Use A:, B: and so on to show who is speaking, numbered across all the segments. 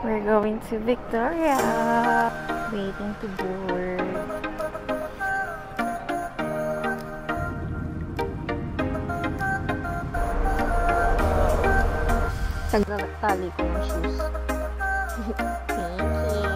A: We're going to Victoria. Waiting to board. Tali ko ng shoes. Thank you.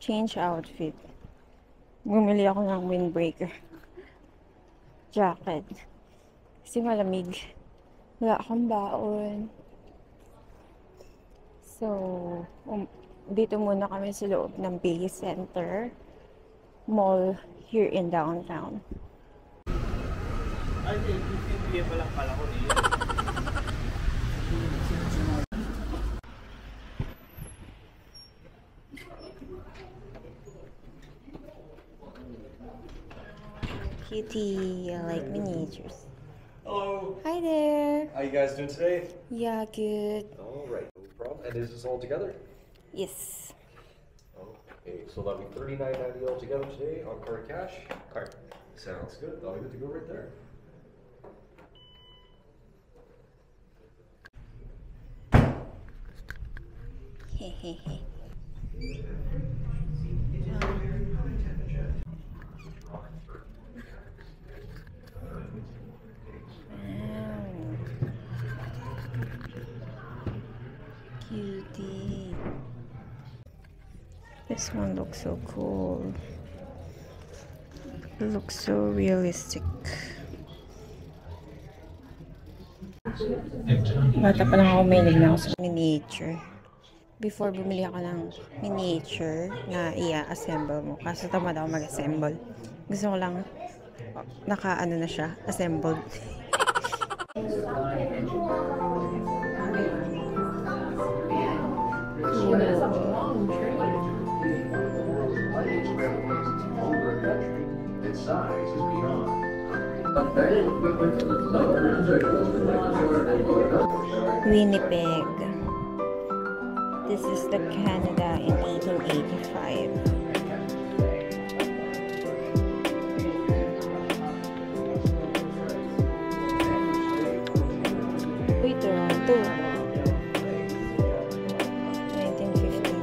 A: Change outfit. Bumili ako ng windbreaker jacket kasi malamig. Wala akong baon. So, dito muna kami sa loob ng Base Center Mall here in downtown.
B: Ay, hindi pa lang pala ko niya.
A: Cutie, I like miniatures.
C: Hello.
A: Hi there.
C: How you guys doing today?
A: Yeah, good.
C: All right, no problem. And is this all together?
A: Yes.
C: Okay, so that'll be $39.90 all together today on card cash. Card. Sounds good. That'll be good to go right there.
A: Hehehe. Cutie. This one looks so cool. It looks so realistic. Bata pa lang ako, mahilig na ako sa miniature. Before bumili ako ng miniature na i-assemble mo. Kaso tamad ako mag-assemble. Gusto ko lang naka-ano na siya, assembled. Winnipeg. This is the Canada in 1885. Uy, Toronto. 1915.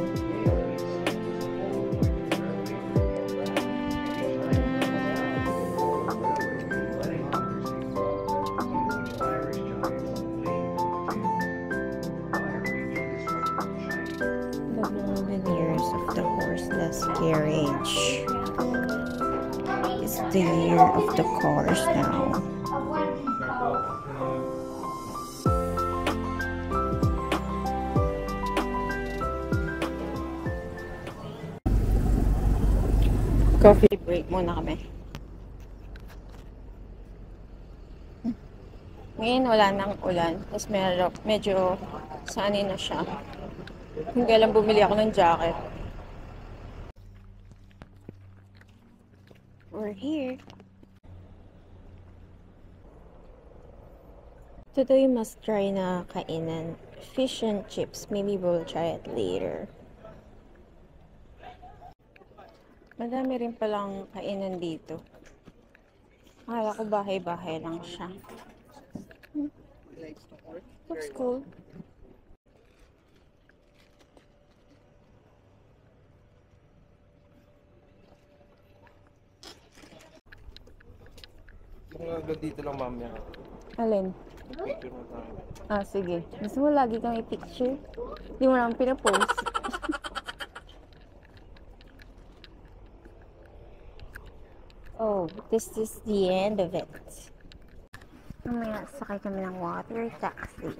A: Of the horseless carriage. It's the year of the cars now. Coffee break muna kami. Ngayon wala nang ulan. Tapos medyo sunny na siya. Kung kailan bumili ako ng jacket. We're here. Today must try na kainan. Fish and chips. Maybe we'll try it later. Madami rin palang kainan dito. Akala ko bahay-bahay lang siya. Looks cool.
B: Hanggang dito lang, ma'am, yan.
A: Alin?
B: Picture mo tayo.
A: Ah, sige. Gusto mo lagi kang i-picture? Hindi mo naman pinapost. Oh, this is the end of it. Mamaya sakay kami ng water taxi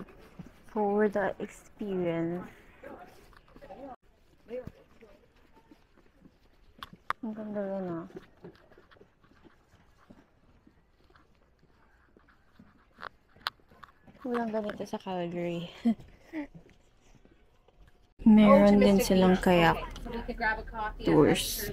A: for the experience. Ang ganda rin ah. Walang ganito sa Calgary. Meron din silang kayak tours.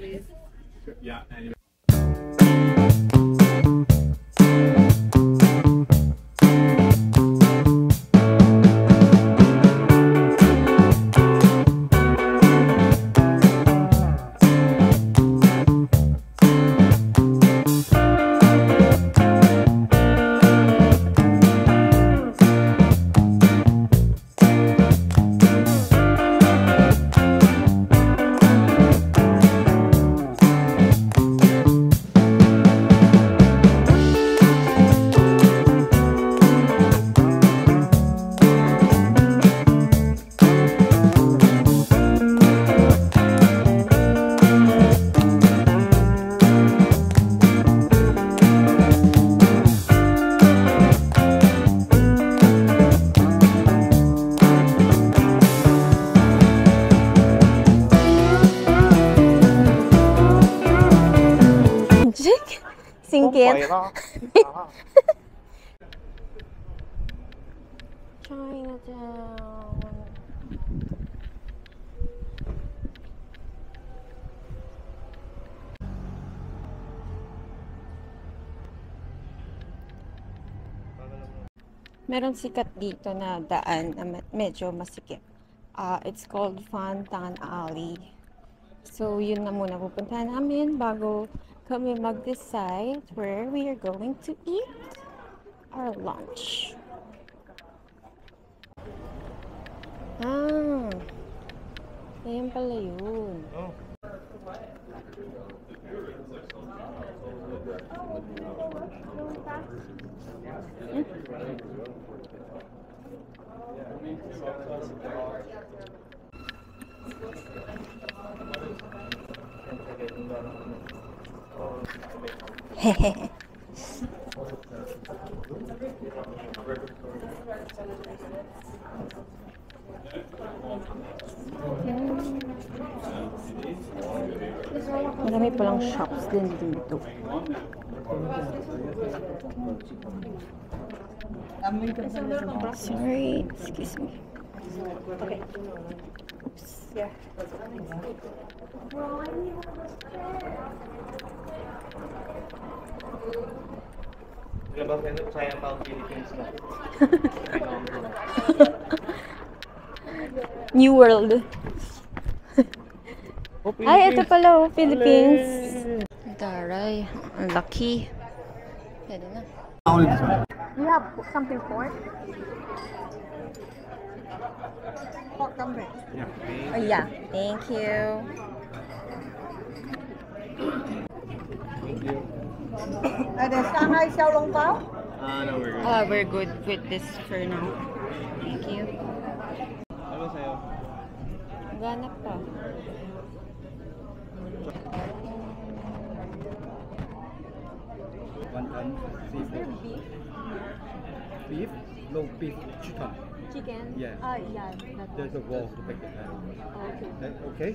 A: it.
B: Pera.
A: Chinatown. Meron sikat dito na daan na medyo masikip. It's called Fantan Alley. So, yun na muna pupuntahan namin bago kami mag-decide where we are going to eat our lunch. Ayan pala yun.
B: Oh.
A: Hehehe. Marami palang shops din dito. Sorry, excuse me. Okay. Oops. Yeah.
B: Labang ganun, Chinatown, Philippines na.
A: New World.
B: Oh,
A: Ay, ito pala oh, Philippines. Taray, ang laki. Pwede na. You have something for it? Pork gumbo.
B: Yeah.
A: Oh yeah, thank you.
B: Thank you.
D: There's Shanghai Xiaolongbao.
B: No, we're good.
A: We're good with this for now. Thank you.
B: Ano sa'yo?
A: Ganap pa.
E: Wonton seafood. Beef? No, beef chicken.
A: Chicken?
E: Yeah.
A: Yeah.
E: There's a wall to make it happen. Okay?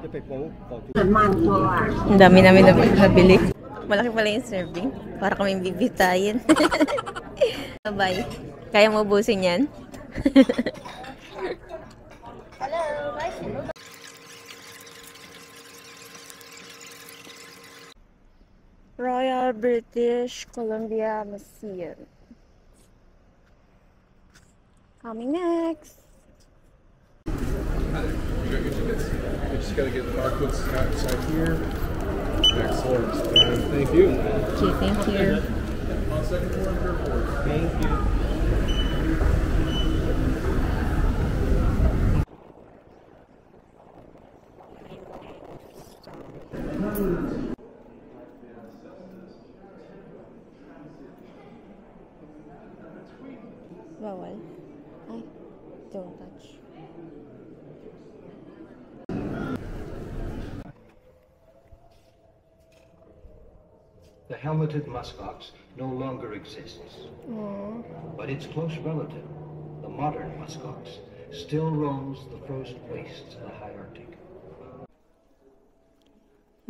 E: The people for two.
A: Ang dami namin nabili. Malaki pala yung serving. Para kaming bibitayin. Bye. Kaya mo ubusin yan? Royal British Columbia Museum. Coming next.
F: You just gotta get the barcodes outside here. Excellent. Thank you.
A: Okay, thank you.
F: On second floor and third floor.
B: Thank you.
A: Bawal. Ay, don't touch.
G: The helmeted muskox no longer exists, but its close relative, the modern muskox, still roams the frozen wastes of the high Arctic.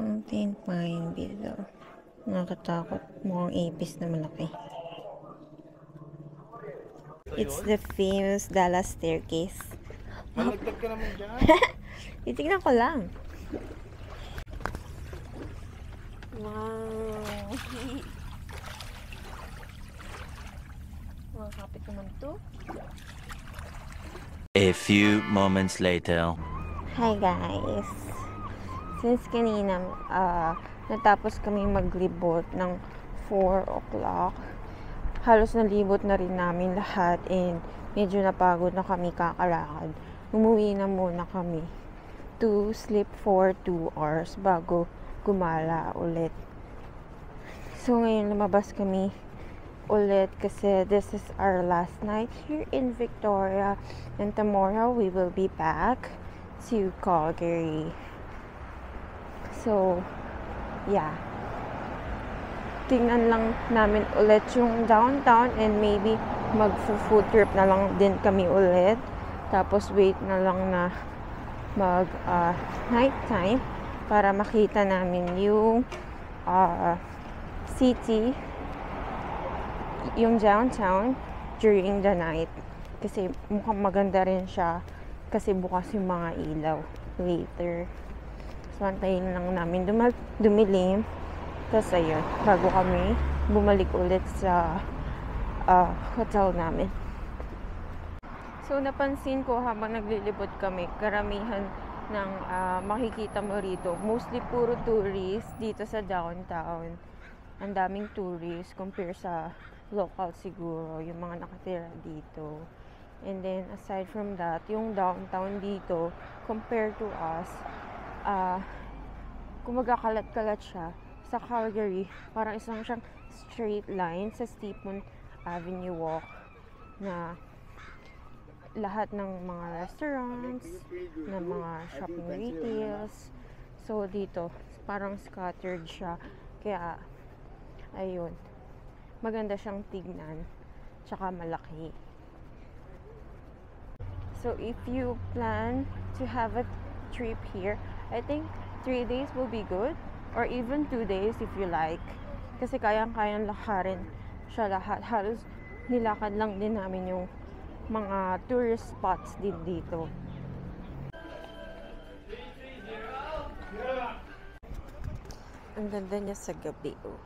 A: Mountain Pine Below. Nakakatakot. Mukhang apis na malaki. It's the famous Dallas Staircase.
B: Malagdag ka naman dyan.
A: Titignan ko lang. Wow. Makakapit naman to.
H: A few moments later.
A: Hi guys. Since kanina natapos kami maglibot ng 4 o'clock, halos nalibot na rin namin lahat and medyo napagod na kami kakalakad. Umuwi na muna kami to sleep for 2 hours bago gumala ulit. So ngayon lumabas kami ulit kasi this is our last night here in Victoria and tomorrow we will be back to Calgary. So yeah, tingnan lang namin ulit yung downtown and maybe mag-food trip na lang din kami ulit. Tapos wait na lang na mag night time para makita namin yung city, yung downtown, during the night. Kasi mukhang maganda rin siya kasi bukas yung mga ilaw later. So, antayin lang namin dumilim. Tapos ayun, bago kami bumalik ulit sa hotel namin. So, napansin ko habang naglilibot kami, karamihan ng makikita mo rito, mostly puro tourists dito sa downtown. Ang daming tourists compare sa local siguro, yung mga nakatira dito. And then, aside from that, yung downtown dito, compared to us, kumaga kalat-kalat siya. Sa Calgary, parang isang siyang straight line sa Steepon Avenue Walk na lahat ng mga restaurants, ng mga shopping retails. So, dito, parang scattered siya. Kaya, ayun, maganda siyang tignan, tsaka malaki. So, if you plan to have a trip here, I think 3 days will be good. Or even 2 days if you like. Kasi kayang-kayang lakarin siya lahat. Halos nilakad lang din namin yung mga tourist spots din dito. Ang ganda niya sa gabi. Oh.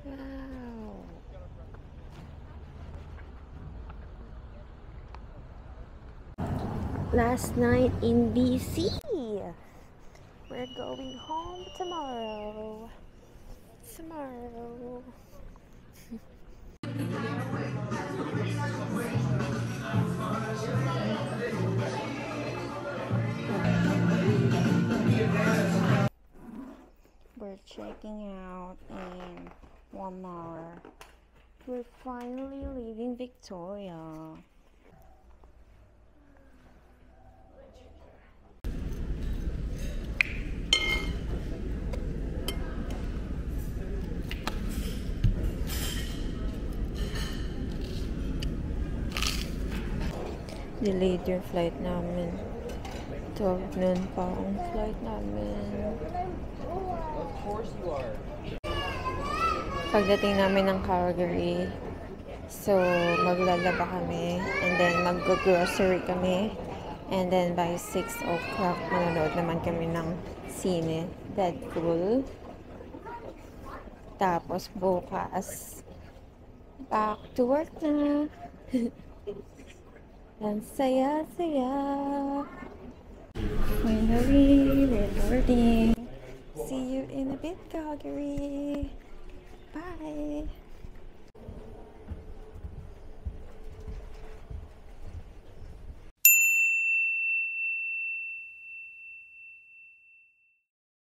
A: Wow! Last night in BC. We're going home tomorrow. We're checking out in 1 hour. We're finally leaving Victoria. Delayed yung flight namin. 12 noon pa ang flight namin.
B: Of course you are.
A: Pagdating namin ng Calgary, so maglalaba kami, and then mag-grocery kami, and then by 6 o'clock manonood naman kami ng sine, Deadpool. Tapos bukas, back to work na. Ang saya-saya. Finally, we're boarding. See you in a bit, Calgary. Bye.